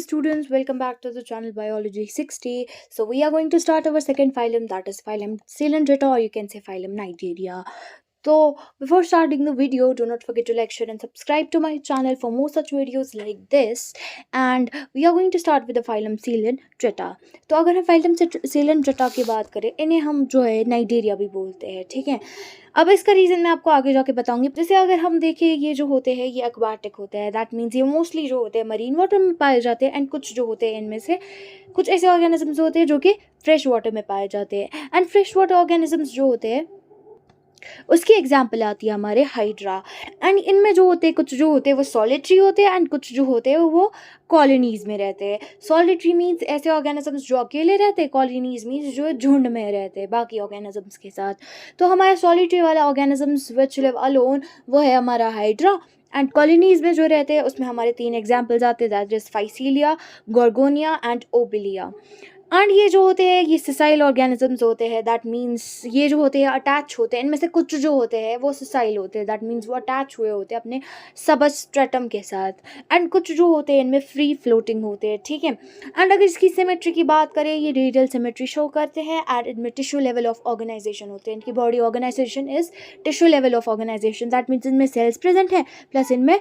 students, welcome back to the channel Biology 60. So we are going to start our second phylum, that is phylum Coelentera, or you can say phylum Nigeria. So before starting the video, do not forget to like, share and subscribe to my channel for more such videos like this. And we are going to start with the phylum Coelenterata. तो अगर हम phylum Coelenterata की बात करें, इन्हें हम जो है नाइजीरिया भी बोलते हैं, ठीक है। अब इसका रीज़न मैं आपको आगे जाके बताऊंगी। जैसे अगर हम देखें, ये जो होते हैं ये एक्वाटिक होते हैं, दैट मीन्स ये मोस्टली जो होते हैं मरीन वाटर में पाए जाते हैं। एंड कुछ जो होते हैं इनमें से कुछ ऐसे ऑर्गेनिजम्स होते हैं जो कि फ्रेश वाटर में पाए जाते हैं। एंड फ्रेश वाटर ऑर्गेनिजम्स जो होते हैं उसकी एग्जाम्पल आती है हमारे हाइड्रा। एंड इनमें जो होते हैं कुछ जो होते हैं वो सॉलिटरी होते हैं एंड कुछ जो होते हैं वो कॉलोनीज़ में रहते हैं। सॉलिटरी मीन्स ऐसे ऑर्गेनिजम्स जो अकेले रहते हैं, कॉलोनीज़ मीन्स जो झुंड में रहते हैं बाकी ऑर्गेनिजम्स के साथ। तो हमारा सॉलिटरी वाला ऑर्गेनिजम्स विच लिव अलोन वो है हमारा हाइड्रा। एंड कॉलोनीज़ में जो रहते हैं उसमें हमारे 3 एग्जाम्पल्स आते हैं, that is Physalia, Gorgonia and Obelia. And ये जो होते हैं ये सिसाइल ऑर्गेनिजम्स होते हैं, दैट मीन्स ये जो होते हैं अटैच होते हैं। इनमें से कुछ जो होते हैं वो सिसाइल होते हैं, दैट मीन्स वो अटैच हुए होते हैं अपने सबस्ट्रेटम के साथ। एंड कुछ जो होते हैं इनमें फ्री फ्लोटिंग होते हैं, ठीक है। एंड अगर इसकी सिमेट्री की बात करें, ये रेडियल सिमेट्री शो करते हैं। एंड इनमें टिश्यू लेवल ऑफ ऑर्गेनाइजेशन होते हैं। इनकी body organization is tissue level of organization, that means इनमें सेल्स प्रेजेंट है प्लस इनमें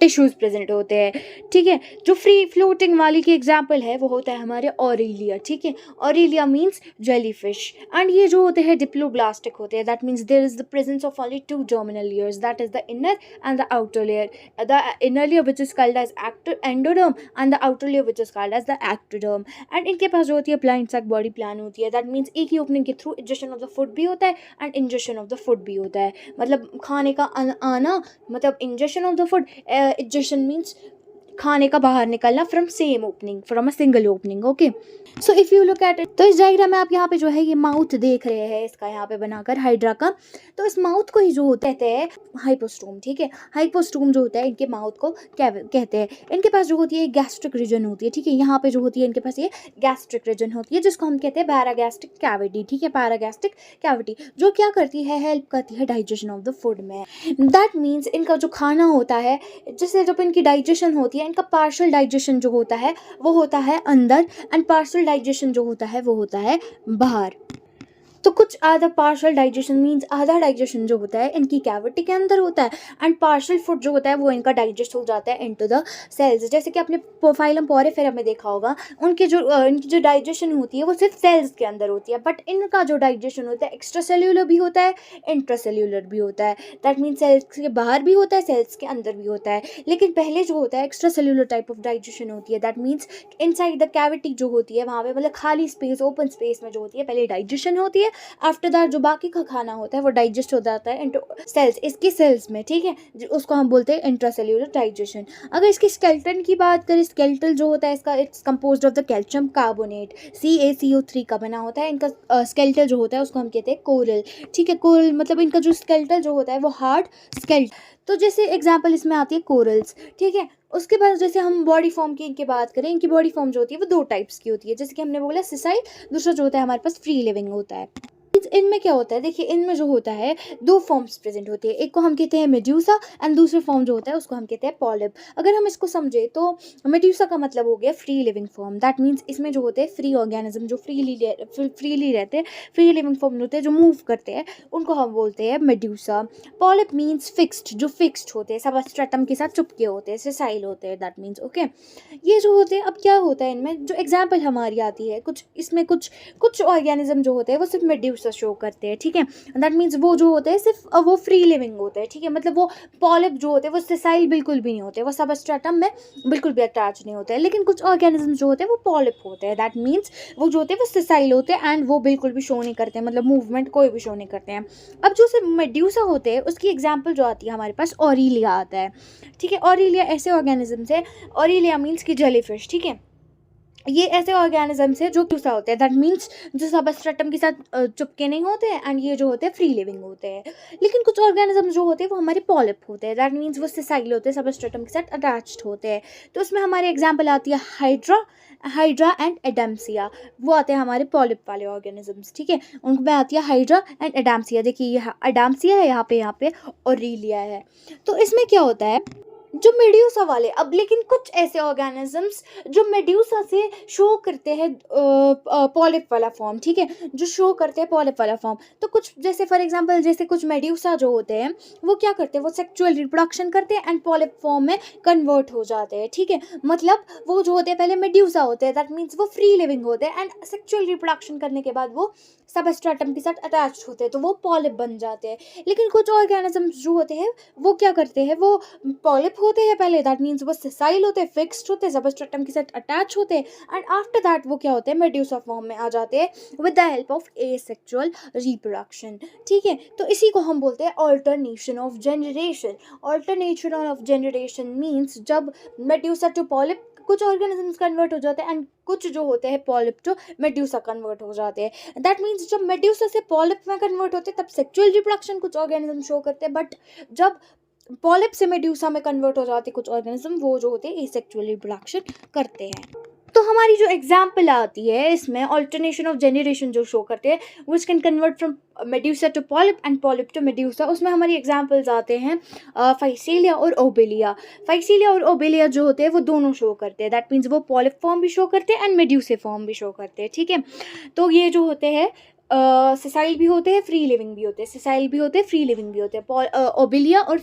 टिश्यूज़ प्रेजेंट होते हैं, ठीक है। जो फ्री फ्लोटिंग वाली की एग्जांपल है वो होता है हमारे ऑरेलिया, ठीक है। Aurelia means jellyfish. एंड ये जो होते हैं डिप्लोब्लास्टिक होते हैं, that means there is the presence of only 2 terminal layers, that is the inner and the outer layer. The inner layer which is called as endoderm and the outer layer which is called as the ectoderm. And इनके पास जो होती है plant sac body plan होती है, that means एक ही opening के through injection of the food भी होता है and injection of the food भी होता है। मतलब खाने का आना मतलब injection of the food, ejection means खाने का बाहर निकलना from same opening, from a single opening, okay. So if you look at it, तो इस डायग्राम में आप यहाँ पे जो है ये माउथ देख रहे हैं इसका यहाँ पे बनाकर हाइड्रा का। तो इस माउथ को ही जो होता है हाइपोस्टोम, ठीक है। हाइपोस्टोम जो होता है इनके माउथ को कहते हैं। इनके पास जो होती है गैस्ट्रिक रीजन होती है, ठीक है। यहाँ पे जो होती है इनके पास ये गैस्ट्रिक रीजन होती है जिसको हम कहते हैं पैरागैस्ट्रिक कैविटी, ठीक है। पैरागैस्ट्रिक कैविटी जो क्या करती है, हेल्प करती है डाइजेशन ऑफ द फूड में। दैट मीन्स इनका जो खाना होता है, जैसे जब इनकी डाइजेशन होती है, इनका पार्शियल डाइजेशन जो होता है वो होता है अंदर एंड पार्शियल डाइजेशन जो होता है वो होता है बाहर। तो कुछ आधा पार्शियल डाइजेशन मीन्स आधा डाइजेशन जो होता है इनकी कैविटी के अंदर होता है एंड पार्शियल फूड जो होता है वो इनका डाइजेस्ट हो जाता है इनटू द सेल्स। जैसे कि आपने फाइलम पोरेफेरा में देखा होगा, इनकी जो डाइजेशन होती है वो सिर्फ सेल्स के अंदर होती है, बट इनका जो डाइजेशन होता है एक्स्ट्रा सेल्यूलर भी होता है, इंट्रासेल्यूलर भी होता है। दैट मीन्स सेल्स के बाहर भी होता है, सेल्स के अंदर भी होता है। लेकिन पहले जो होता है extra cellular type of digestion होती है, that means inside the cavity जो होती है वहाँ पे मतलब खाली स्पेस, ओपन स्पेस में जो होती है पहले डाइजेशन होती है। आफ्टर दैट जो बाकी का खाना होता है वो डाइजेस्ट हो जाता है इनटू सेल्स, इसकी सेल्स में, ठीक है। उसको हम बोलते हैं इंट्रासेल्यूलर डाइजेशन। अगर इसकी स्केलेटन की बात करें, स्केलेटल जो होता है इसका it's composed of the calcium carbonate, CaCO3 का बना होता है। इनका स्केलेटल जो होता है उसको हम कहते हैं कोरल, ठीक है। कोरल मतलब इनका जो स्केलेटल जो होता है वो हार्ड स्केलेटल। तो जैसे एग्जाम्पल इसमें आती है कोरल्स, ठीक है। उसके बाद जैसे हम बॉडी फॉर्म की इनकी बात करें, इनकी बॉडी फॉर्म जो होती है वो 2 टाइप्स की होती है, जैसे कि हमने बोला सिसाइल, दूसरा जो होता है हमारे पास फ्री लिविंग होता है। इनमें क्या होता है, देखिए इनमें जो होता है 2 फॉर्म्स प्रेजेंट होती है, एक को हम कहते हैं मेड्यूसा एंड दूसरे फॉर्म जो होता है उसको हम कहते हैं पॉलिप। अगर हम इसको समझे तो मेड्यूसा का मतलब हो गया free living form, that means इसमें जो होते हैं फ्री ऑर्गेनिज्म जो फ्रीली रहते हैं, फ्री लिविंग फॉर्म होते हैं जो मूव करते हैं, उनको हम बोलते हैं मेड्यूसा। पॉलिप मीन्स फिक्स्ड, जो फिक्स्ड होते हैं, सबस्ट्रेटम के साथ चुपके होते हैं, सेसाइल होते हैं, दैट मीन्स ओके। ये जो होते हैं, अब क्या होता है इनमें जो एग्जाम्पल हमारी आती है, कुछ इसमें कुछ ऑर्गेनिज्म जो होते हैं वो सिर्फ मेड्यूसा शो करते हैं, ठीक है। दैट मीन्स वो जो होते हैं सिर्फ वो फ्री लिविंग होते हैं, ठीक है। मतलब वो पॉलिप जो होते हैं वो सेसाइल बिल्कुल भी नहीं होते, वो सबस्ट्रेटम में बिल्कुल भी अटैच नहीं होते हैं। लेकिन कुछ ऑर्गेनिज्म जो होते हैं वो पॉलिप होते हैं, दैट मीन्स वो जो होते हैं वो सेसाइल होते हैं एंड वो बिल्कुल भी शो नहीं करते हैं, मतलब मूवमेंट कोई भी शो नहीं करते हैं। अब जो सिर्फ मेड्यूसा होते हैं उसकी एग्जाम्पल जो आती है हमारे पास ऑरेलिया आता है, ठीक है। ऑरेलिया ऐसे ऑर्गेनिज्म है, ऑरेलिया मीन्स की जेलीफिश, ठीक है। ये ऐसे ऑर्गेनिजम्स है जो क्यूसा होते हैं, दैट मीन्स जो सबस्ट्रेटम के साथ चुपके नहीं होते हैं एंड ये जो होते हैं फ्री लिविंग होते हैं। लेकिन कुछ ऑर्गेनिजम्स जो होते हैं वो हमारे पॉलिप होते हैं, दैट मीन्स वो सेसाइल होते हैं, सबस्ट्रेटम के साथ अटैच्ड होते हैं। तो उसमें हमारे एग्जाम्पल आती है हाइड्रा एंड एडेम्सिया, वो आते हैं हमारे पॉलिप वाले ऑर्गेनिजम्स, ठीक है। उनमें आती है हाइड्रा एंड एडेम्सिया। देखिए ये एडेम्सिया है यहाँ पे ऑरेलिया है। तो इसमें क्या होता है, जो मेड्यूसा वाले, अब लेकिन कुछ ऐसे ऑर्गेनिजम्स जो मेड्यूसा से शो करते हैं पॉलिप वाला फॉर्म, ठीक है, जो शो करते हैं पॉलिप वाला फॉर्म। तो कुछ जैसे फॉर एग्जांपल जैसे कुछ मेड्यूसा जो होते हैं वो क्या करते हैं, वो सेक्सुअल रिप्रोडक्शन करते हैं एंड पॉलिप फॉर्म में कन्वर्ट हो जाते हैं, ठीक है। मतलब वो जो होते हैं पहले मेड्यूसा होते हैं, दैट मीन्स वो फ्री लिविंग होते हैं एंड सेक्सुअल रिप्रोडक्शन करने के बाद वो सबस्ट्रेटम के साथ अटैच होते हैं, तो वो पॉलिप बन जाते हैं। लेकिन कुछ ऑर्गेनिजम्स जो होते हैं वो क्या करते हैं, वो पॉलिप होते हैं पहले, दैट मीन्स वो सिसाइल होते हैं, फिक्स्ड होते हैं, सबस्ट्रेटम के साथ अटैच होते हैं एंड आफ्टर दैट वो क्या होते हैं, मेड्यूसा फॉर्म में आ जाते हैं with the help of asexual reproduction, ठीक है। तो इसी को हम बोलते हैं alternation of generation. Alternation of generation means जब मेड्यूसा टू पॉलिप कुछ ऑर्गेनिजम्स कन्वर्ट हो जाते हैं एंड कुछ जो होते हैं पॉलिप टू मेड्यूसा कन्वर्ट हो जाते हैं। दैट मीन्स जब मेड्यूसा से पॉलिप में कन्वर्ट होते हैं तब सेक्सुअल रिप्रोडक्शन कुछ ऑर्गेनिज्म शो करते हैं, बट जब पॉलिप से मेड्यूसा में कन्वर्ट हो जाते कुछ ऑर्गेनिज्म, वो जो होते हैं एसेक्सुअल रिप्रोडक्शन करते हैं। तो हमारी जो एग्जाम्पल आती है इसमें ऑल्टरनेशन ऑफ जनरेशन जो शो करते हैं which can convert from medusa to polyp and polyp to medusa, उसमें हमारी एग्जाम्पल्स आते हैं फाइसीलिया और ओबेलिया। फाइसीलिया और ओबेलिया जो होते हैं वो दोनों शो करते हैं, दैट मीन्स वो पॉलिप फॉर्म भी शो करते हैं एंड मेड्यूसे फॉर्म भी शो करते हैं, ठीक है। तो ये जो होते हैं सिसाइल भी होते हैं, फ्री लिविंग भी होते हैं, सिसाइल भी होते हैं, फ्री लिविंग भी होते हैं, ओबेलिया और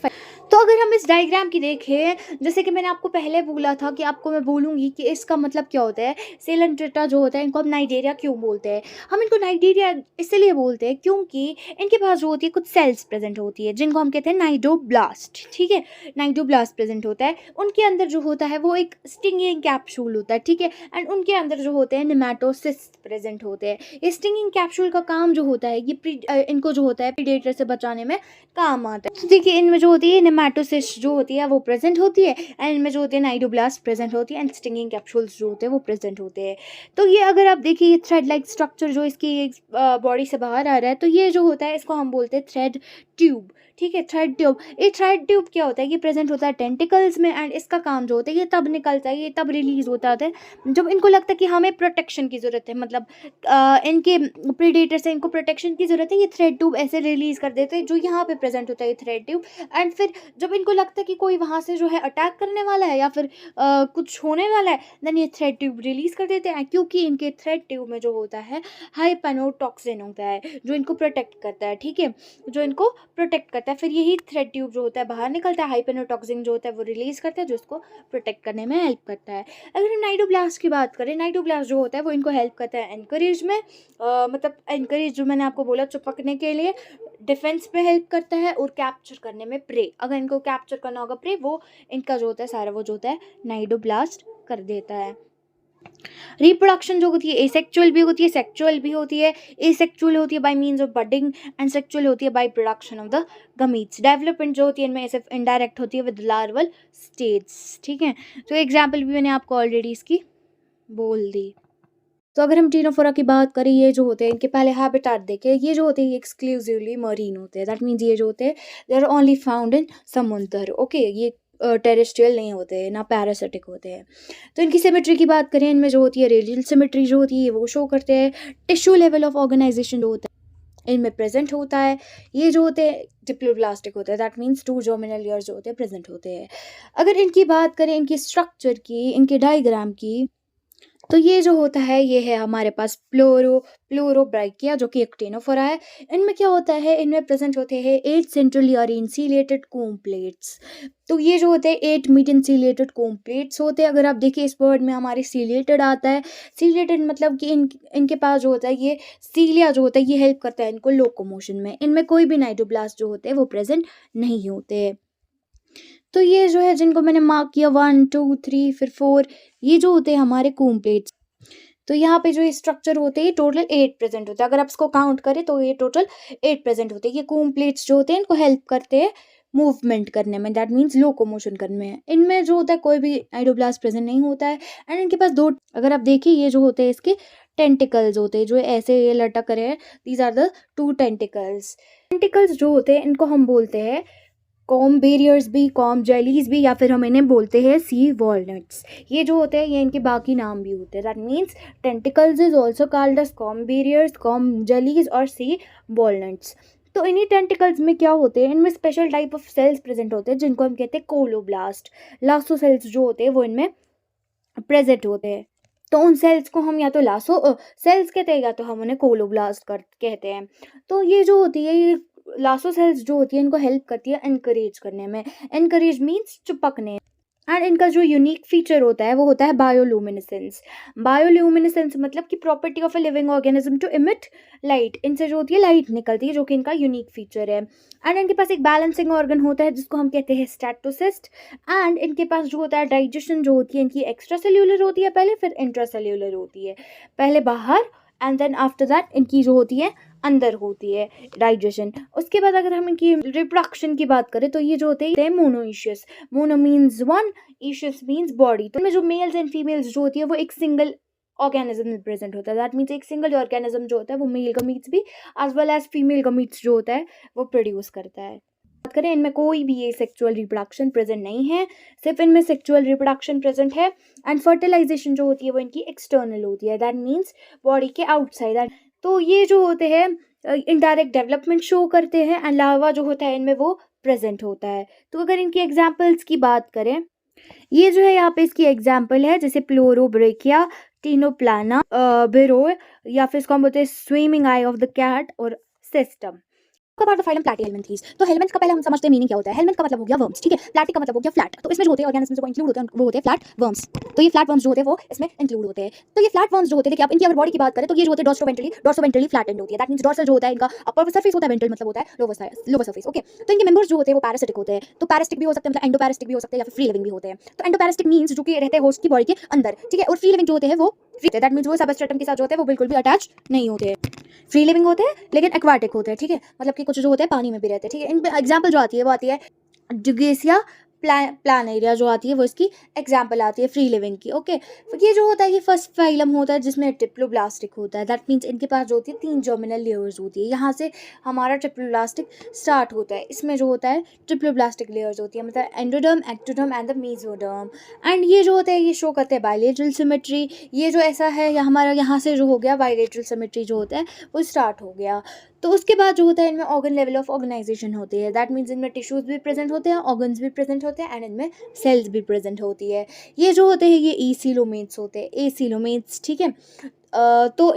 तो अगर हम इस डायग्राम की देखें, जैसे कि मैंने आपको पहले बोला था कि आपको मैं बोलूँगी कि इसका मतलब क्या होता है, सेलेंट्रेटा जो होता है इनको हम नाइजीरिया क्यों बोलते हैं। हम इनको नाइजीरिया इसलिए बोलते हैं क्योंकि इनके पास जो होती है कुछ सेल्स प्रेजेंट होती है जिनको हम कहते हैं नाइडोब्लास्ट, ठीक है। नाइडोब्लास्ट प्रेजेंट होता है, उनके अंदर जो होता है वो एक स्टिंगिंग कैप्सूल होता है, ठीक है, एंड उनके अंदर जो होते हैं नेमाटोसिस्ट प्रेजेंट होते हैं। ये स्टिंगिंग कैप्सूल का काम जो होता है ये इनको जो होता है प्रीडेटर से बचाने में काम आता है। तो देखिए इनमें जो होती है नेमाटोसिस्ट जो होती है वो प्रेजेंट होती है एंड इनमें जो होती है नाइडोब्लास्ट प्रेजेंट होती है एंड स्टिंगिंग कैप्सूल्स जो होते हैं वो प्रेजेंट होते हैं। तो ये अगर आप देखिए ये थ्रेड लाइक स्ट्रक्चर जो इसकी बॉडी से बाहर आ रहा है, तो ये जो होता है इसको हम बोलते हैं थ्रेड ट्यूब, ठीक है। थ्रेड ट्यूब, ये थ्रेड ट्यूब क्या होता है, ये प्रेजेंट होता है टेंटिकल्स में एंड इसका काम जो होता है ये तब निकलता है, ये तब रिलीज होता है जब इनको लगता है कि हमें प्रोटेक्शन की ज़रूरत है, मतलब इनके प्रीडेटर से इनको प्रोटेक्शन की ज़रूरत है। ये थ्रेड ट्यूब ऐसे रिलीज़ कर देते हैं जो यहाँ पे प्रेजेंट होता है ये थ्रेड ट्यूब, एंड फिर जब इनको लगता है कि कोई वहाँ से जो है अटैक करने वाला है या फिर कुछ होने वाला है, देन ये थ्रेड ट्यूब रिलीज़ कर देते हैं, क्योंकि इनके थ्रेड ट्यूब में जो होता है हाइपेनोटॉक्सिन होता है जो इनको प्रोटेक्ट करता है, ठीक है, जो इनको प्रोटेक्ट करता है। फिर यही थ्रेड ट्यूब जो होता है बाहर निकलता है, हाइपेनोटॉक्सिन जो होता है वो रिलीज़ करता है जो इसको प्रोटेक्ट करने में हेल्प करता है। अगर हम नाइडोब्लास्ट की बात करें, नाइडोब्लास्ट जो होता है वो इनको हेल्प करता है एनकरेज में, मतलब एनकरेज जो मैंने आपको बोला चिपकने के लिए, डिफेंस में हेल्प करता है और कैप्चर करने में प्रे, अगर इनको कैप्चर करना होगा प्रे, वो इनका जो होता है सारा वो जो होता है नाइडोब्लास्ट कर देता है। रिप्रोडक्शन जो होती है एसेक्सुअल भी होती है, सेक्सुअल भी होती है। एसेक्सुअल होती है by means of budding and sexual होती है by production of the gametes. Development जो होती है इनमें सिर्फ इनडायरेक्ट होती है विद लार्वल स्टेज, ठीक है। तो एग्जाम्पल भी मैंने आपको ऑलरेडी इसकी बोल दी। तो अगर हम टीनोफोरा की बात करें, ये जो होते हैं इनके पहले हैबिटेट देखें, ये जो होते हैं एक्सक्लूसिवली मरीन होते हैं, दैट मीन्स ये जो होते हैं they are only found in समुंदर, ओके। ये टेरेस्ट्रियल नहीं होते हैं, ना पैरासिटिक होते हैं। तो इनकी सिमेट्री की बात करें, इनमें जो होती है रेडियल सिमेट्री जो होती है वो शो करते हैं। टिश्यू लेवल ऑफ ऑर्गेनाइजेशन जो होता है इनमें प्रेजेंट होता है। ये जो होते हैं डिप्लोब्लास्टिक होते हैं, दैट मीन्स 2 जर्मिनल ईयर्स जो होते हैं प्रेजेंट होते हैं। अगर इनकी बात करें इनकी स्ट्रक्चर की, इनके डायग्राम की, तो ये जो होता है ये है हमारे पास प्लोरोब्राइकिया जो कि एक टेनोफोरा है। इनमें क्या होता है, इनमें प्रेजेंट होते हैं 8 सेंट्रली अरेंज सीलेटेड कोम प्लेट्स। तो ये जो होते हैं 8 मीडियन सीलेटेड कोम प्लेट्स होते हैं। अगर आप देखिए इस वर्ड में हमारे सीलेटेड आता है, सीलेटेड मतलब कि इनके पास जो होता है ये सीलिया जो होता है ये हेल्प करता है इनको लोकोमोशन में। इनमें कोई भी नाइडोब्लास्ट जो होते हैं वो प्रेजेंट नहीं होते। तो ये जो है जिनको मैंने मार्क किया 1 2 3 फिर 4, ये जो होते हैं हमारे कोम प्लेट्स। तो यहाँ पे जो ये स्ट्रक्चर होते हैं टोटल 8 प्रेजेंट होते हैं। अगर आप इसको काउंट करें तो ये टोटल 8 प्रेजेंट होते हैं। ये कोम प्लेट्स जो होते हैं इनको हेल्प करते हैं मूवमेंट करने में, दैट मीन्स लोकोमोशन करने में। इनमें जो होता है कोई भी नाइडोब्लास्ट प्रेजेंट नहीं होता है एंड इनके पास 2, अगर आप देखिए ये जो होते हैं इसके टेंटिकल्स होते हैं जो ऐसे ये लटक रहे हैं, these are the 2 tentacles. Tentacles जो होते हैं इनको हम बोलते हैं कॉम बेरियर्स भी, कॉम जेलीज भी, या फिर हम इन्हें बोलते हैं सी वॉलनट्स। ये जो होते हैं ये इनके बाकी नाम भी होते हैं, that means tentacles is also called as comb bearers, comb jellies और सी वॉलनट्स। तो इन्हीं टेंटिकल्स में क्या होते हैं, इनमें special type of cells present होते हैं जिनको हम कहते हैं कोलोब्लास्ट। लासो सेल्स जो होते हैं वो इनमें प्रेजेंट होते हैं। तो उन सेल्स को हम या तो लासो सेल्स कहते हैं या तो हम उन्हें कोलोब्लास्ट कहते हैं। तो ये जो होती है, ये लासो सेल्स जो होती है इनको हेल्प करती है एनकरेज करने में। एनकरेज मीन्स चिपकने। एंड इनका जो यूनिक फीचर होता है वो होता है बायोल्यूमिनेसेंस। बायोल्यूमिनेसेंस मतलब कि property of a living organism to emit light. इनसे जो होती है लाइट निकलती है, जो कि इनका यूनिक फीचर है। एंड इनके पास एक बैलेंसिंग ऑर्गन होता है जिसको हम कहते हैं स्टैटोसिस्ट। एंड इनके पास जो होता है डाइजेशन जो होती है इनकी एक्स्ट्रा सेल्यूलर होती है पहले, फिर इंट्रा सेल्यूलर होती है। पहले बाहर एंड देन आफ्टर दैट इनकी जो होती है अंदर होती है डाइजेशन। उसके बाद अगर हम इनकी रिप्रोडक्शन की बात करें तो ये जो होते हैं monoecious. Mono means one, ecious means body. तो इनमें जो मेल्स एंड फीमेल्स जो होती है वो एक सिंगल ऑर्गेनिज्म में प्रेजेंट होता है। दैट मीन्स एक सिंगल ऑर्गेनिज्म जो होता है वो मेल गमीट्स भी as well as female gametes जो होता है वो प्रोड्यूस करता है। बात करें, इनमें कोई भी ये सेक्सुअल रिप्रोडक्शन प्रेजेंट नहीं है, सिर्फ इनमें सेक्सुअल रिप्रोडक्शन प्रेजेंट है। एंड फर्टिलाइजेशन जो होती है वो इनकी एक्सटर्नल होती है, दैट मीन्स बॉडी के आउटसाइड। तो ये जो होते हैं इनडायरेक्ट डेवलपमेंट शो करते हैं एंड लार्वा जो होता है इनमें वो प्रेजेंट होता है। तो अगर इनकी एग्जाम्पल्स की बात करें, ये जो है यहाँ पे इसकी एग्जाम्पल है, जैसे प्लोरोब्रेकिया, टीनोप्लाना, बिरो, या फिर इसको हम बोलते हैं swimming eye of the cat और system. About the phylum Platyhelminthes. तो हेलमिन्थ का पहले हम समझते हैं मीनिंग क्या होता है। हेलमिन्थ का मतलब हो गया वर्म्स, ठीक है। प्लैटी का मतलब हो गया फ्लैट। तो इसमें जो होते हैं ऑर्गेनिज्म्स को इंक्लूड होते हैं वो होते हैं फ्लैट वर्म्स। तो ये फ्लैट वर्म्स जो होते हैं वो इसमें इंक्लूड होते हैं। तो ये फ्लैट वर्म्स जो होते हैं, देखिए आप इनकी अगर बॉडी की बात करें तो ये जो होते हैं डॉर्सोवेंट्रली फ्लैटेंड होती है। दैट मींस डॉर्सल जो होता है इनका अपर सरफेस होता है, वेंट्रल मतलब होता है लोअर सरफेस। ओके, तो इनके मेंबर्स जो होते हैं वो पैरासिटिक होते हैं। तो पैरासिटिक भी हो सकते हैं, मतलब एंडोपैरासिटिक भी हो सकते हैं, या फिर फ्री लिविंग भी होते हैं। तो एंडोपैरासिटिक मींस जो कि रहते हैं होस्ट की बॉडी के अंदर, ठीक है। और फ्री लिविंग जो होते हैं वो फ्री, दैट मींस वो सबस्ट्रेटम के साथ जो होते हैं वो बिल्कुल भी अटैच नहीं होते हैं। फ्री लिविंग होते हैं लेकिन एक्वाटिक होते हैं, ठीक है। मतलब कि कुछ जो होते हैं पानी में भी रहते हैं, ठीक है। इन एग्जाम्पल जो आती है वो आती है जुगेसिया प्लानेरिया जो आती है वो इसकी एग्जाम्पल आती है फ्री लिविंग की। ओके, ये जो होता है ये फर्स्ट फाइलम होता है जिसमें ट्रिप्लोब्लास्टिक होता है। दैट मीन्स इनके पास जो होती है 3 जर्मिनल लेयर्स होती है। यहाँ से हमारा ट्रिप्लोब्लास्टिक स्टार्ट होता है। इसमें जो होता है ट्रिप्लोब्लास्टिक लेयर्स होती है, मतलब endoderm, ectoderm and the mesoderm. And ये जो होता है ये शो करते हैं बायलेटरल सिमेट्री। ये जो ऐसा है हमारा यहाँ से जो हो गया बायलेटरल सिमेट्री जो होता है वो स्टार्ट हो गया। तो उसके बाद जो होता है इनमें ऑर्गन लेवल ऑफ ऑर्गेनाइजेशन होती है। दैट मीन्स इनमें टिश्यूज भी प्रेजेंट होते हैं, ऑर्गन्स भी प्रेजेंट होते हैं एंड इनमें सेल्स भी प्रेजेंट होती है। ये जो होते हैं ये एसीलोमेट्स होते हैं, एसीलोमेट्स, ठीक है। तो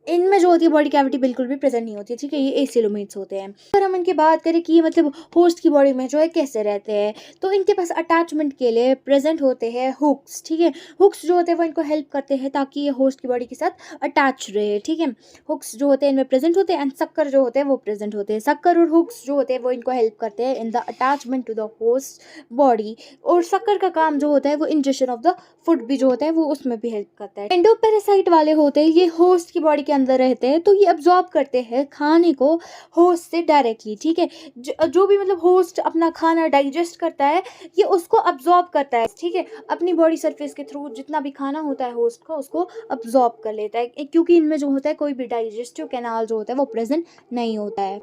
इनमें जो होती है बॉडी कैविटी बिल्कुल भी प्रेजेंट नहीं होती है, ठीक है। ये एसिलोमेट्स होते हैं। अगर हम इनकी बात करें कि ये मतलब होस्ट की बॉडी में जो है कैसे रहते हैं, तो इनके पास अटैचमेंट के लिए प्रेजेंट होते हैं हुक्स, ठीक है। हुक्स जो होते हैं वो इनको हेल्प करते हैं ताकि ये होस्ट की बॉडी के साथ अटैच रहे, ठीक है। हुक्स जो होते हैं इनमें प्रेजेंट होते हैं एंड सक्कर जो होते हैं वो प्रेजेंट होते हैं। सक्कर और हुक्स जो होते हैं वो इनको हेल्प करते हैं in the attachment to the host body. और सक्कर का काम जो होता है वो इंजेक्शन ऑफ द फूड भी जो होता है वो उसमें भी हेल्प करता है। एंडोपेरासाइट वाले होते हैं, ये होस्ट की बॉडी के अंदर रहते हैं, तो ये अब्जॉर्ब करते हैं खाने को होस्ट से डायरेक्टली, ठीक है। जो भी मतलब होस्ट अपना खाना डाइजेस्ट करता है ये उसको अब्जॉर्ब करता है, ठीक है। अपनी बॉडी सरफेस के थ्रू जितना भी खाना होता है होस्ट का उसको अब्जॉर्ब कर लेता है, क्योंकि इनमें जो होता है कोई भी डाइजेस्टिव कैनाल जो होता है वो प्रेजेंट नहीं होता है।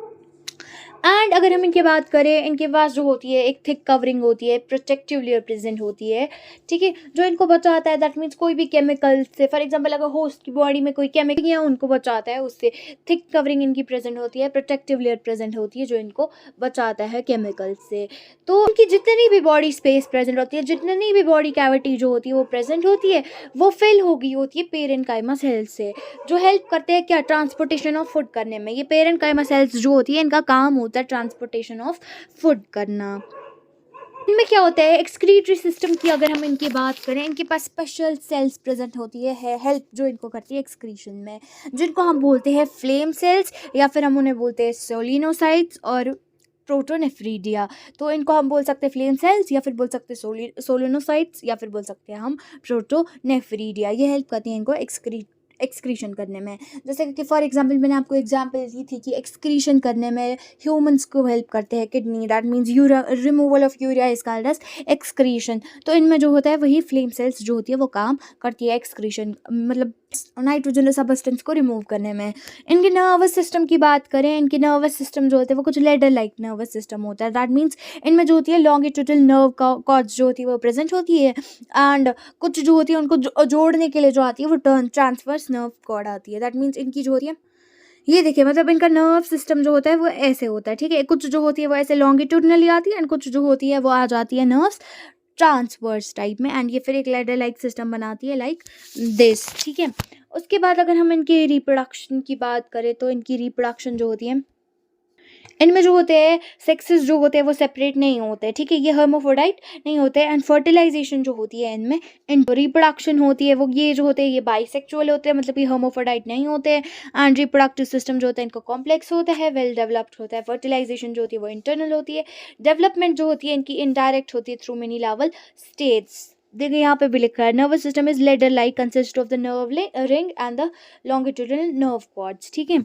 एंड अगर हम इनकी बात करें, इनके पास जो होती है एक थिक कवरिंग होती है, प्रोटेक्टिव लेयर प्रेजेंट होती है, ठीक है, जो इनको बचाता है। दैट मीन्स कोई भी केमिकल से, फॉर एग्जांपल अगर होस्ट की बॉडी में कोई केमिकल है उनको बचाता है उससे। थिक कवरिंग इनकी प्रेजेंट होती है, प्रोटेक्टिव लेयर प्रेजेंट होती है जो इनको बचाता है केमिकल से। तो इनकी जितनी भी बॉडी स्पेस प्रेजेंट होती है, जितनी भी बॉडी कैविटी जो होती है वो प्रेजेंट होती है, वो फिल हो गई होती है पेरेन्काइमा सेल्स से, जो हेल्प करते हैं क्या, ट्रांसपोर्टेशन ऑफ फूड करने में। ये पेरेन्काइमा सेल्स जो होती है इनका काम होता है ट्रांसपोर्टेशन ऑफ फूड करना। इनमें क्या होता है एक्सक्रीटरी सिस्टम की अगर हम इनकी बात करें, इनके पास स्पेशल सेल्स प्रेजेंट होती है हेल्प जो इनको करती है एक्सक्रीशन में, जिनको हम बोलते हैं फ्लेम सेल्स, या फिर हम उन्हें बोलते हैं सोलिनोसाइट्स और प्रोटोनेफ्रीडिया। तो इनको हम बोल सकते हैं फ्लेम सेल्स, या फिर बोल सकते हैं सोलिनोसाइट्स, या फिर बोल सकते हैं हम प्रोटोनेफ्रीडिया। ये हेल्प करती हैं इनको एक्सक्रीशन करने में। जैसे कि फॉर एग्जांपल मैंने आपको एग्जांपल दी थी कि एक्सक्रीशन करने में ह्यूमंस को हेल्प करते हैं kidney, that means urea, removal of urea is called as excretion. तो इनमें जो होता है वही फ्लेम सेल्स जो होती है वो काम करती है एक्सक्रीशन, मतलब नाइट्रोजन सबस्टेंस को रिमूव करने में। इनके नर्वस सिस्टम की बात करें, इनके नर्वस सिस्टम जो होते हैं वो कुछ लेडर लाइक नर्वस सिस्टम होता है। दैट मीन्स इनमें जो होती है लॉन्गिट्यूडल नर्व कॉर्ड्स जो होती है वो प्रेजेंट होती है, एंड कुछ जो होती है उनको जोड़ने के लिए जो आती है वो ट्रांसवर्स नर्व कॉर्ड आती है। दैट मीन्स इनकी जो होती है ये देखिए मतलब इनका नर्व सिस्टम जो होता है वो ऐसे होता है, ठीक है। कुछ जो होती है वो ऐसे लॉन्गिट्यूडनली आती है एंड कुछ जो होती है वो आ जाती है नर्व्स ट्रांसवर्स टाइप में, एंड ये फिर एक लैडर लाइक सिस्टम बनाती है लाइक दिस, ठीक है। उसके बाद अगर हम इनके रिप्रोडक्शन की बात करें तो इनकी रिप्रोडक्शन जो होती है, इनमें जो होते हैं सेक्सेस जो होते हैं वो सेपरेट नहीं होते हैं, ठीक है। ये हर्माफ्रोडाइट नहीं होते हैं, एंड फर्टिलाइजेशन जो होती है इनमें, इन रिप्रोडक्शन होती है वो ये जो होते हैं ये बाइसेक्सुअल होते हैं, मतलब ये हर्माफ्रोडाइट नहीं होते हैं। एंड रिप्रोडक्टिव सिस्टम जो होता है इनका कॉम्प्लेक्स होता है, वेल डेवलप्ड होता है। फर्टिलाइजेशन जो होती है वो इंटरनल होती है। डेवलपमेंट जो होती है इनकी इनडायरेक्ट होती है थ्रू मेनी लेवल स्टेट्स। देखिए यहाँ पे भी लिखा है nervous system is ladder like consist of the nerve ring and the longitudinal nerve cords, ठीक है।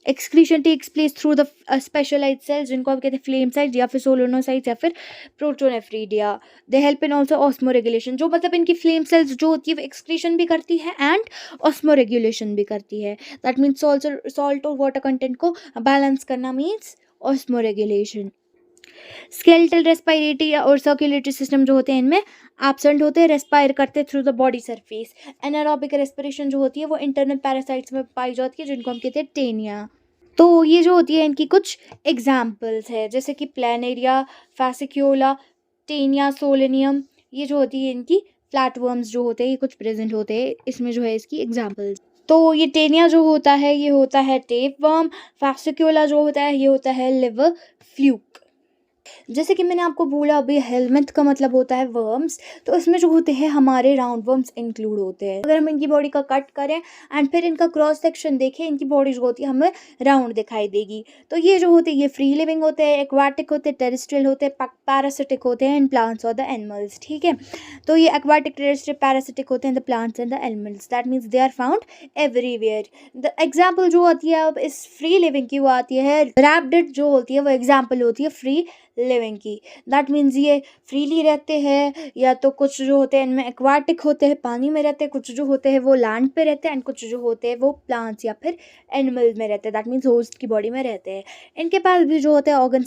Excretion takes place through the specialized cells जिनको आप कहते हैं फ्लेम साइट्स या फिर सोलोनोसाइट्स या फिर protonephridia. They help in also osmo regulation, जो मतलब इनकी फ्लेम सेल्स जो होती है वो एक्सक्रीशन भी करती है एंड ऑस्मो रेगुलेशन भी करती है। दैट मीन्स सॉल्ट और वाटर कंटेंट को बैलेंस करना means osmo regulation. Skeletal respiratory और सर्कुलेटरी सिस्टम जो होते हैं इनमें एब्सेंट होते हैं, रेस्पायर करते हैं through the body surface. Anaerobic respiration जो होती है वो इंटरनल पैरासाइट्स में पाई जाती है जिनको हम कहते हैं टेनिया। तो ये जो होती है इनकी कुछ एग्जाम्पल्स है, जैसे कि प्लानेरिया, फैसिक्योला, टेनिया सोलेनियम। ये जो होती है इनकी फ्लैटवर्म्स जो होते हैं ये कुछ प्रेजेंट होते हैं इसमें जो है इसकी एग्जाम्पल्स। तो ये टेनिया जो होता है ये होता है टेपवर्म। फैसिक्योला जो होता है ये होता है लिवर फ्लूक। जैसे कि मैंने आपको बोला अभी हेलमेट का मतलब होता है वर्म्स, तो इसमें जो होते हैं हमारे राउंड वर्म्स इंक्लूड होते हैं। अगर हम इनकी बॉडी का कट करें एंड फिर इनका क्रॉस सेक्शन देखें, इनकी बॉडी जो होती है हमें राउंड दिखाई देगी। तो ये जो होते हैं ये फ्री लिविंग होते हैं, एक्वाटिक होते हैं, टेरेस्ट्रियल होते हैं, पैरासिटिक होते हैं इन प्लांट्स और द एनिमल्स, ठीक है। तो ये एक्वाटिक, टेरेस्ट्रियल, पैरासिटिक होते हैं the plants and the animals, that means they are found everywhere. The example जो आती है अब इस फ्री लिविंग की वो आती है रैबिट जो होती है वो एग्जाम्पल होती है फ्री लिविंग की। दैट मीन्स ये फ्रीली रहते हैं, या तो कुछ जो होते हैं इनमें एक्वाटिक होते हैं पानी में रहते हैं, कुछ जो होते हैं वो लैंड पे रहते हैं, एंड कुछ जो होते हैं वो प्लांट्स या फिर एनिमल में रहते हैं, दैट मीन्स होस्ट की बॉडी में रहते हैं। इनके पास भी जो होता है organ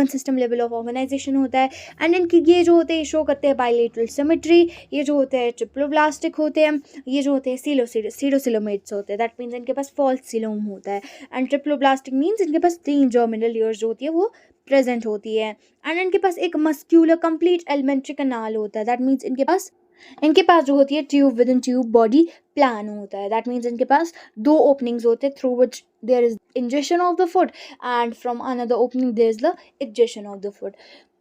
system level of organization होता है, एंड इनकी ये जो होते हैं शो करते हैं बायलेटरल सिमेट्री। ये जो होते हैं ट्रिप्लोब्लास्टिक होते हैं, ये जो होते हैं सीडोसिलोमेट्स होते हैं, दैट मीन्स इनके पास फॉल्स सिलोम होता है। एंड ट्रिप्लोब्लास्टिक मीन्स इनके पास 3 जर्मिनल ईयर्स जो होती है वो प्रेजेंट होती है। एंड इनके पास एक मस्क्यूलर कंप्लीट एलिमेंट्री कनाल होता है, दैट मीन्स इनके पास जो होती है tube with in tube body plan होता है। दैट मीन्स इनके पास 2 ओपनिंग्स होते हैं through which there is ingestion of the food and from another opening there is the egestion of the food.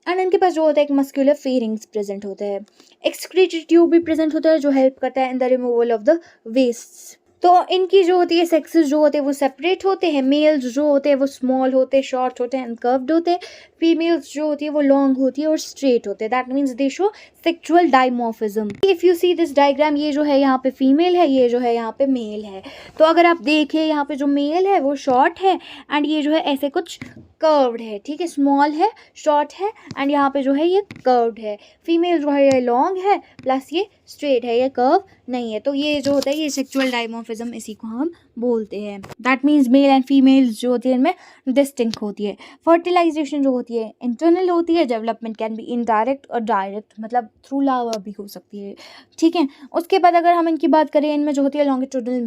And इनके पास जो होता है एक मस्क्यूलर फेरिंग्स प्रेजेंट होता है। एक्सक्रीटरी ट्यूब भी प्रेजेंट होता है जो हेल्प करता है in the removal of the waste. तो इनकी जो होती है सेक्सेस जो होते हैं वो सेपरेट होते हैं। मेल्स जो होते हैं वो स्मॉल होते हैं, शॉर्ट होते हैं एंड कर्व्ड होते हैं। फीमेल्स जो होती है वो लॉन्ग होती है और स्ट्रेट होते हैं, that means they show sexual dimorphism. If you see this diagram, ये जो है यहाँ पे फीमेल है, ये जो है यहाँ पे मेल है। तो अगर आप देखिए यहाँ पे जो मेल है वो शॉर्ट है एंड ये जो है ऐसे कुछ कर्व्ड है, ठीक है। स्मॉल है, शॉर्ट है एंड यहाँ पे जो है ये कर्व्ड है। फीमेल जो है ये लॉन्ग है प्लस ये स्ट्रेट है, ये कर्व नहीं है। तो ये जो होता है ये सेक्सुअल डाइमॉर्फिज्म इसी को हम बोलते हैं। That means male and females जो होती है इनमें डिस्टिंक्ट होती है। फर्टिलाइजेशन जो होती है इंटरनल होती है। डेवलपमेंट कैन बी इनडायरेक्ट और डायरेक्ट, मतलब थ्रू लावा भी हो सकती है, ठीक है। उसके बाद अगर हम इनकी बात करें, इनमें जो होती है लॉन्गिट्यूडनल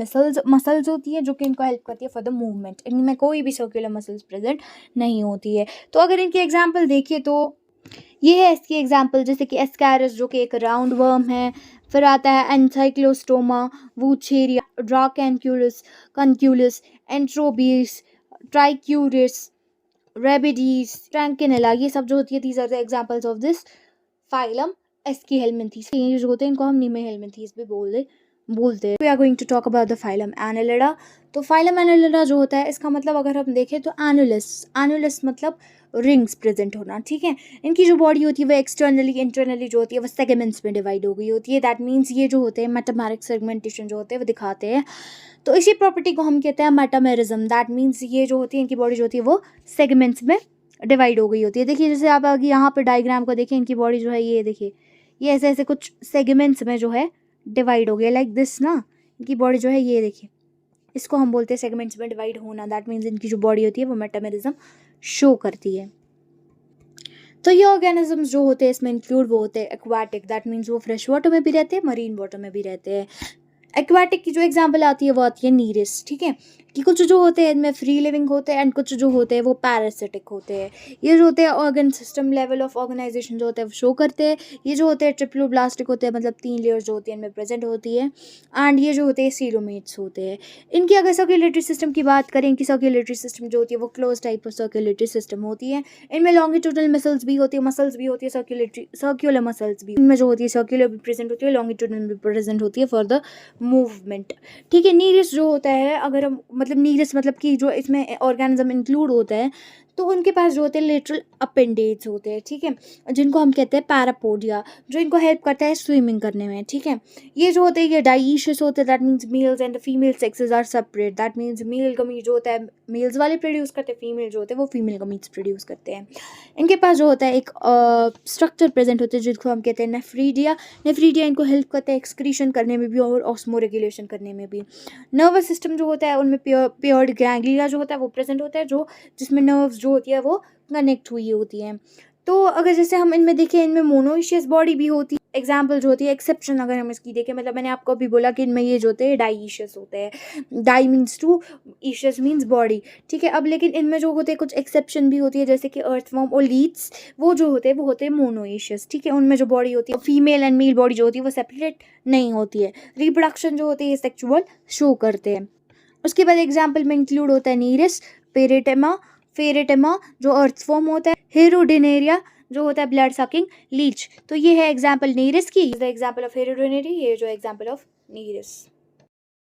मसल्स होती है जो कि इनको हेल्प करती है फॉर द मूवमेंट। इनमें कोई भी सर्कुलर मसल्स प्रेजेंट नहीं होती है। तो अगर इनकी एग्जाम्पल देखिए तो ये है इसकी एग्जाम्पल, जैसे कि एस्कैरस जो कि एक राउंड वर्म है। फिर आता है एंसाइक्लोस्टोमा, वूचेरिया, कंक्यूलस, एंट्रोबीस, ट्राइक्यूरिस, रेबिडीज, ट्रैंकिनेला। ये सब जो होती है these are the examples of this phylum Aschelminthes. ये जो होते हैं इनको हम नीमेहेलमिंथीज भी बोलते हैं। We are going to talk about the phylum annelida. तो फाइलम एनालिडा जो होता है इसका मतलब अगर हम देखें तो एनुलस मतलब रिंग्स प्रेजेंट होना, ठीक है। इनकी जो बॉडी होती है वो एक्सटर्नली इंटरनली जो होती है वो सेगमेंट्स में डिवाइड हो गई होती है। दैट मीन्स ये जो होते हैं मेटामेरिक सेगमेंटेशन जो होते हैं वो दिखाते हैं। तो इसी प्रॉपर्टी को हम कहते हैं मेटामेरिज्म। दैट मीन्स ये जो होती है इनकी बॉडी जो होती है वो सेगमेंट्स में डिवाइड हो गई होती है। देखिए जैसे आप आगे यहाँ पे डायग्राम को देखिए, इनकी बॉडी जो है ये देखिए ये ऐसे ऐसे कुछ सेगमेंट्स में जो है डिवाइड हो गया लाइक दिस ना। इनकी बॉडी जो है ये देखिए, इसको हम बोलते हैं सेगमेंट्स में डिवाइड होना। दैट मीन्स इनकी जो बॉडी होती है वो मेटामेरिज्म शो करती है। तो ये ऑर्गेनिजम्स जो होते हैं इसमें इंक्लूड वो होते हैं एक्वाटिक, दैट मीन्स वो फ्रेश वाटर में भी रहते हैं, मरीन वाटर में भी रहते हैं। एक्वाटिक की जो एग्जांपल आती है वो आती है नीरिस, ठीक है, कि कुछ जो होते हैं इनमें फ्री लिविंग होते हैं एंड कुछ जो होते हैं वो पैरासिटिक होते हैं। ये जो होते हैं organ system level of organization जो होता है वो शो करते हैं। ये जो होते हैं ट्रिप्लोब्लास्टिक होते हैं, मतलब 3 लेयर्स जो होती हैं इनमें प्रेजेंट होती है। एंड ये जो होते हैं सीलोमेट्स होते हैं। इनकी अगर सर्कुलेटरी सिस्टम की बात करें, इनकी सर्कुलेटरी सिस्टम जो होती है वो close type of circulatory system होती है। इनमें लॉन्गिट्यूडल मसल्स भी होती है, सर्कुलर मसल्स भी, इनमें जो होती है सर्कुलर भी प्रेजेंट होती है, लॉन्गिट्यूडल भी प्रेजेंट होती है फॉर द मूवमेंट, ठीक है। नीरस जो होता है, अगर हम मतलब नीरस मतलब कि जो इसमें ऑर्गेनिज्म इंक्लूड होता है, तो उनके पास जो होते हैं लेटरल अपेंडेज होते हैं, ठीक है, जिनको हम कहते हैं पैरापोडिया, जो इनको हेल्प करता है स्विमिंग करने में, ठीक है। ये जो होते हैं ये डाइशियस होते हैं, that means males and the female sexes are separate, that means male gamete जो होता है मेल्स वाले प्रोड्यूस करते हैं, फीमेल जो होते हैं वो फीमेल गमीट्स प्रोड्यूस करते हैं। इनके पास जो होता है एक स्ट्रक्चर प्रेजेंट होते हैं जिनको हम कहते हैं नेफ्रीडिया। नेफ्रीडिया इनको हेल्प करता है एक्सक्रीशन करने में भी और ऑस्मो रेगुलेशन करने में भी। नर्वस सिस्टम जो होता है उनमें प्योर्ड गैंग्लिया जो होता है वो प्रेजेंट होता है, जो जिसमें नर्व्स जो होती है वो कनेक्ट हुई होती हैं। तो अगर जैसे हम इनमें देखें, इनमें मोनोइशियस बॉडी भी होती है। एग्जाम्पल जो होती है, एक्सेप्शन अगर हम इसकी देखें, मतलब मैंने आपको अभी बोला कि इनमें ये जो होते हैं डाइशियस होते हैं, di means two, ecious means body, ठीक है। अब लेकिन इनमें जो होते हैं कुछ एक्सेप्शन भी होती है, जैसे कि अर्थवॉर्म और लीड्स, वो जो होते हैं वो होते हैं मोनोइशियस, ठीक है। उनमें जो बॉडी होती है फीमेल एंड मेल बॉडी जो होती है वो सेपरेट नहीं होती है। रिप्रोडक्शन जो होती है सेक्चुअल शो करते हैं। उसके बाद एग्जाम्पल में इंक्लूड होता है नीरस, पेरेटेमा, फेरेटेमा जो अर्थवॉर्म होता है, हेरोडिनेरिया जो होता है ब्लड सकिंग लीच। तो ये है एग्जाम्पल नीरस की, एग्जाम्पल ऑफ हेरोडिनेरी, ये जो एग्जाम्पल ऑफ नीरस।